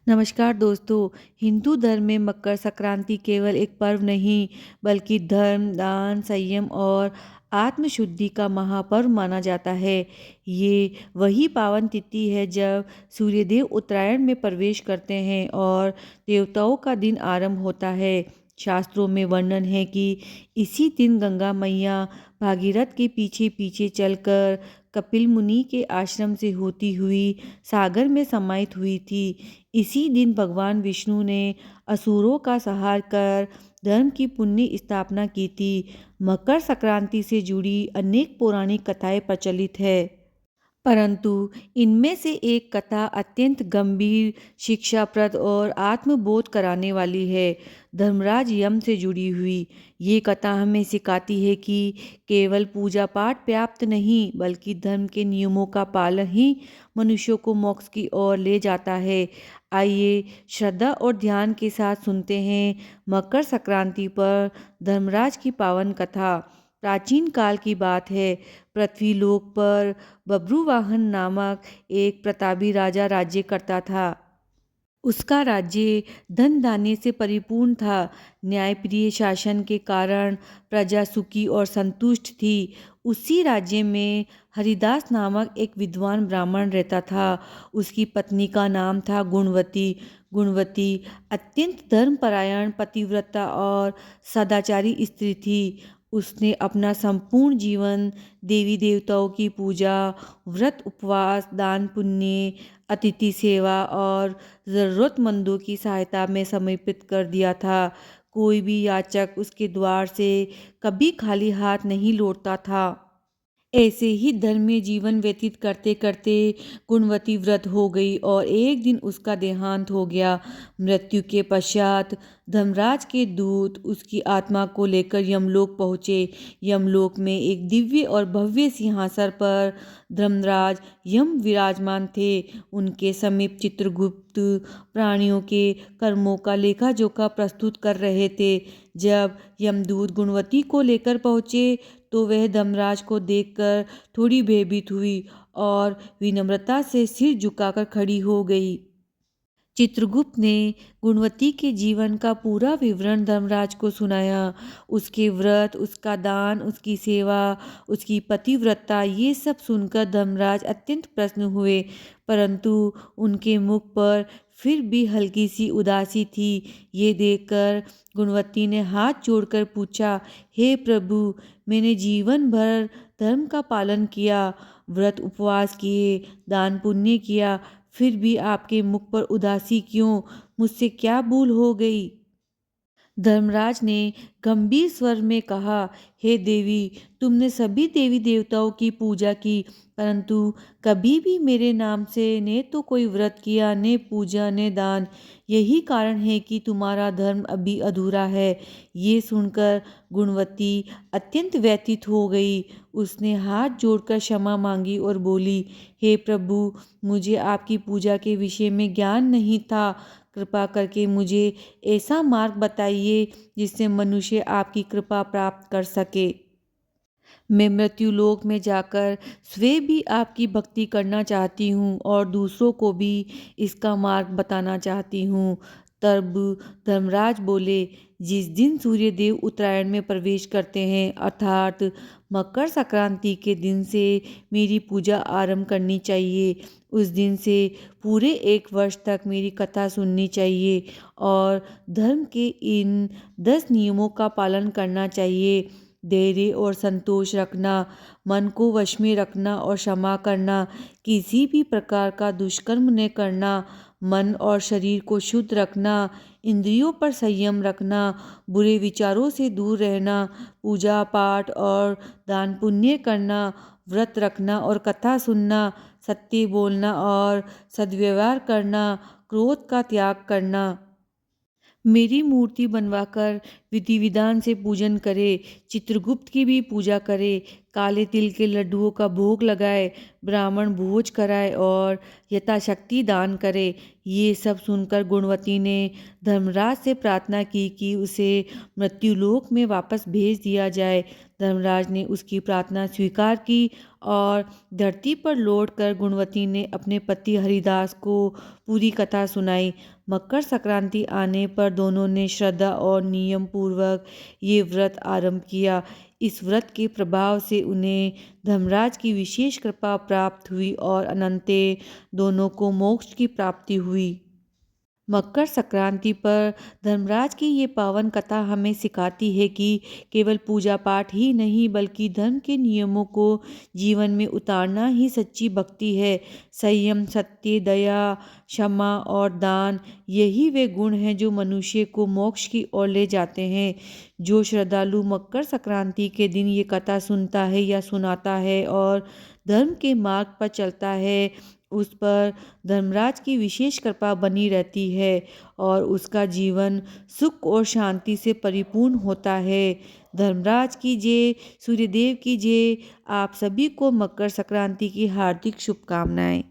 नमस्कार दोस्तों। हिंदू धर्म में मकर संक्रांति केवल एक पर्व नहीं, बल्कि धर्म, दान, संयम और आत्मशुद्धि का महापर्व माना जाता है। ये वही पावन तिथि है जब सूर्यदेव उत्तरायण में प्रवेश करते हैं और देवताओं का दिन आरंभ होता है। शास्त्रों में वर्णन है कि इसी दिन गंगा मैया भागीरथ के पीछे पीछे चलकर कपिल मुनि के आश्रम से होती हुई सागर में समाहित हुई थी। इसी दिन भगवान विष्णु ने असुरों का संहार कर धर्म की पुण्य स्थापना की थी। मकर संक्रांति से जुड़ी अनेक पौराणिक कथाएं प्रचलित है, परंतु इनमें से एक कथा अत्यंत गंभीर, शिक्षाप्रद और आत्मबोध कराने वाली है, धर्मराज यम से जुड़ी हुई। ये कथा हमें सिखाती है कि केवल पूजा पाठ पर्याप्त नहीं, बल्कि धर्म के नियमों का पालन ही मनुष्यों को मोक्ष की ओर ले जाता है। आइए श्रद्धा और ध्यान के साथ सुनते हैं मकर संक्रांति पर धर्मराज की पावन कथा। प्राचीन काल की बात है। पृथ्वीलोक पर बब्रुवाहन नामक एक प्रतापी राजा राज्य करता था। उसका राज्य धन धान्य से परिपूर्ण था। न्यायप्रिय शासन के कारण प्रजा सुखी और संतुष्ट थी। उसी राज्य में हरिदास नामक एक विद्वान ब्राह्मण रहता था। उसकी पत्नी का नाम था गुणवती। गुणवती अत्यंत धर्मपरायण, पतिव्रता और सदाचारी स्त्री थी। उसने अपना संपूर्ण जीवन देवी देवताओं की पूजा, व्रत, उपवास, दान पुण्य, अतिथि सेवा और ज़रूरतमंदों की सहायता में समर्पित कर दिया था। कोई भी याचक उसके द्वार से कभी खाली हाथ नहीं लौटता था। ऐसे ही धर्मीय जीवन व्यतीत करते करते गुणवती वृद्ध हो गई और एक दिन उसका देहांत हो गया। मृत्यु के पश्चात धर्मराज के दूत उसकी आत्मा को लेकर यमलोक पहुँचे। यमलोक में एक दिव्य और भव्य सिंहासन पर धर्मराज यम विराजमान थे। उनके समीप चित्रगुप्त प्राणियों के कर्मों का लेखा जोखा प्रस्तुत कर रहे थे। जब यमदूत गुणवती को लेकर पहुँचे तो वह धर्मराज को देखकर थोड़ी भयभीत हुई और विनम्रता से सिर झुकाकर खड़ी हो गई। चित्रगुप्त ने गुणवती के जीवन का पूरा विवरण धर्मराज को सुनाया। उसके व्रत, उसका दान, उसकी सेवा, उसकी पतिव्रता, ये सब सुनकर धर्मराज अत्यंत प्रसन्न हुए, परंतु उनके मुख पर फिर भी हल्की सी उदासी थी। ये देखकर गुणवती ने हाथ जोड़कर पूछा, हे प्रभु, मैंने जीवन भर धर्म का पालन किया, व्रत उपवास किए, दान पुण्य किया, फिर भी आपके मुख पर उदासी क्यों? मुझसे क्या भूल हो गई? धर्मराज ने गंभीर स्वर में कहा, हे देवी, तुमने सभी देवी देवताओं की पूजा की, परंतु कभी भी मेरे नाम से ने तो कोई व्रत किया, ने पूजा, ने दान। यही कारण है कि तुम्हारा धर्म अभी अधूरा है। ये सुनकर गुणवती अत्यंत व्यथित हो गई। उसने हाथ जोड़कर क्षमा मांगी और बोली, हे प्रभु, मुझे आपकी पूजा के विषय में ज्ञान नहीं था। कृपा करके मुझे ऐसा मार्ग बताइए जिससे मनुष्य आपकी कृपा प्राप्त कर सके। मैं मृत्युलोक में जाकर स्वयं भी आपकी भक्ति करना चाहती हूँ और दूसरों को भी इसका मार्ग बताना चाहती हूँ। तब धर्मराज बोले, जिस दिन सूर्यदेव उत्तरायण में प्रवेश करते हैं, अर्थात मकर संक्रांति के दिन से मेरी पूजा आरंभ करनी चाहिए। उस दिन से पूरे 1 वर्ष तक मेरी कथा सुननी चाहिए और धर्म के इन 10 नियमों का पालन करना चाहिए। धैर्य और संतोष रखना, मन को वश में रखना और क्षमा करना, किसी भी प्रकार का दुष्कर्म न करना, मन और शरीर को शुद्ध रखना, इंद्रियों पर संयम रखना, बुरे विचारों से दूर रहना, पूजा पाठ और दान पुण्य करना, व्रत रखना और कथा सुनना, सत्य बोलना और सद्व्यवहार करना, क्रोध का त्याग करना। मेरी मूर्ति बनवाकर विधि विधान से पूजन करे, चित्रगुप्त की भी पूजा करे, काले तिल के लड्डुओं का भोग लगाए, ब्राह्मण भोज कराए और यथाशक्ति दान करे। ये सब सुनकर गुणवती ने धर्मराज से प्रार्थना की कि उसे मृत्युलोक में वापस भेज दिया जाए। धर्मराज ने उसकी प्रार्थना स्वीकार की और धरती पर लौटकर गुणवती ने अपने पति हरिदास को पूरी कथा सुनाई। मकर संक्रांति आने पर दोनों ने श्रद्धा और नियम पूर्वक ये व्रत आरंभ किया। इस व्रत के प्रभाव से उन्हें धर्मराज की विशेष कृपा प्राप्त हुई और अनंते दोनों को मोक्ष की प्राप्ति हुई। मकर संक्रांति पर धर्मराज की ये पावन कथा हमें सिखाती है कि केवल पूजा पाठ ही नहीं बल्कि धर्म के नियमों को जीवन में उतारना ही सच्ची भक्ति है। संयम, सत्य, दया, क्षमा और दान, यही वे गुण हैं जो मनुष्य को मोक्ष की ओर ले जाते हैं। जो श्रद्धालु मकर संक्रांति के दिन ये कथा सुनता है या सुनाता है और धर्म के मार्ग पर चलता है, उस पर धर्मराज की विशेष कृपा बनी रहती है और उसका जीवन सुख और शांति से परिपूर्ण होता है। धर्मराज की जय, सूर्यदेव की जय। आप सभी को मकर संक्रांति की हार्दिक शुभकामनाएं।